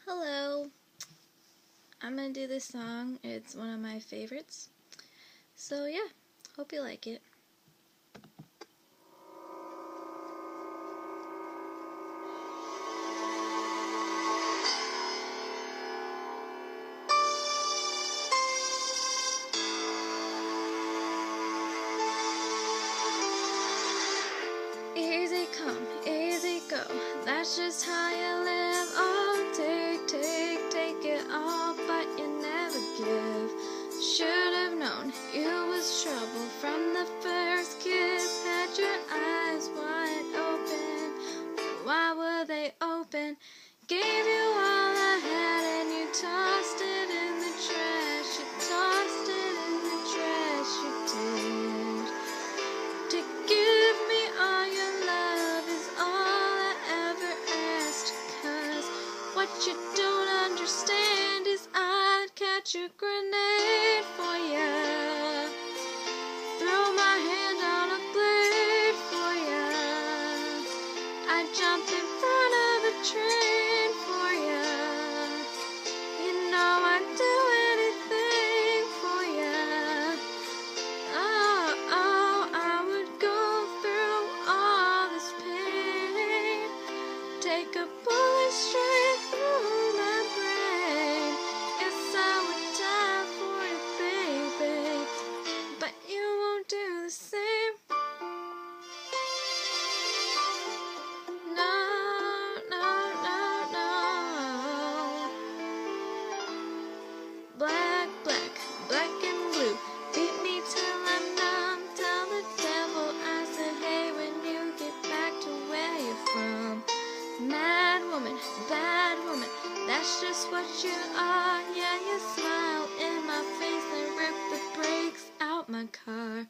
Hello, I'm gonna do this song. It's one of my favorites. So yeah, hope you like it. Easy come, easy go, that's just how you live. Oh, take it all, but you never give. Should have known it was trouble from the first kiss. Had your eyes wide open, why were they open? Gave you all I had and you tossed it in the trash. You tossed it in the trash, you did. To give me all your love is all I ever asked. 'Cause what you don't understand is I'd catch a grenade for ya. Throw my hand on a blade for ya. I'd jump in front of a train for ya. You know I'd do anything for ya. Oh, I would go through all this pain. Take a bullet straight through my brain. Yes, I would die for you, baby, but you won't do the same. No, no, no, no. Black, black, black and blue. Beat me till I'm numb. Tell the devil I said hey when you get back to where you're from. Mad woman, bad woman, that's just what you are. Yeah, you smile in my face and rip the brakes out my car.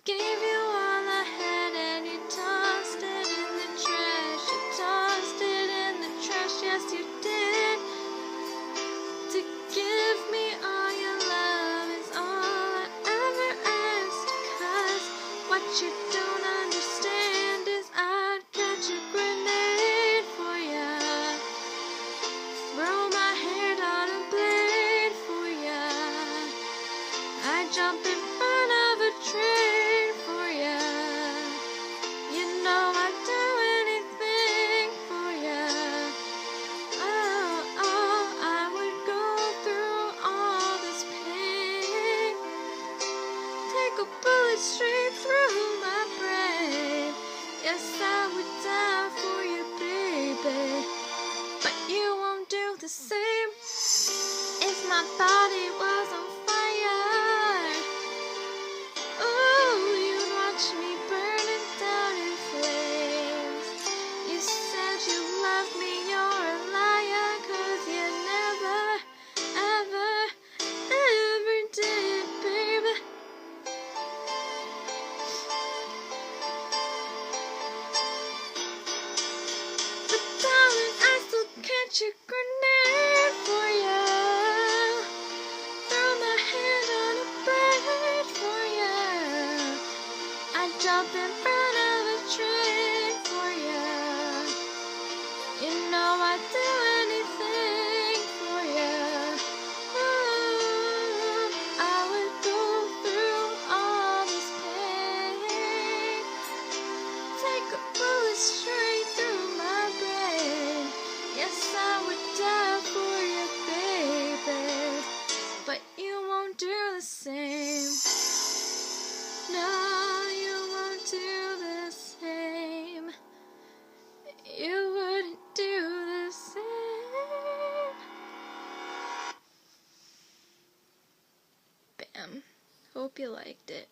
Gave you all I had and you tossed it in the trash. You tossed it in the trash, yes you did. To give me all your love is all I ever asked. 'Cause what you don't understand is I'd catch a grenade for ya. Throw my hand on a blade for ya. I'd jump in front of a train for ya. You know I'd do anything for ya. Oh, I would go through all this pain. Take a bullet straight through my brain. Yes, I would die for you, baby, but you won't do the same. If my body was on fire, ooh, you'd watch me burning down in flames. You said you loved me, you're a liar, 'cause you never, ever, ever did, baby. But darling, I still catch a grenade for ya. Throw my hand on a blade for ya. I'd jump in front of a train for ya. You know I'd do anything for ya. Oh, I would go through all this pain. Take a bullet straight through my brain. Yes, I would die for you, baby, but you won't do the same. No, you won't do the same. You wouldn't do the same. Bam. Hope you liked it.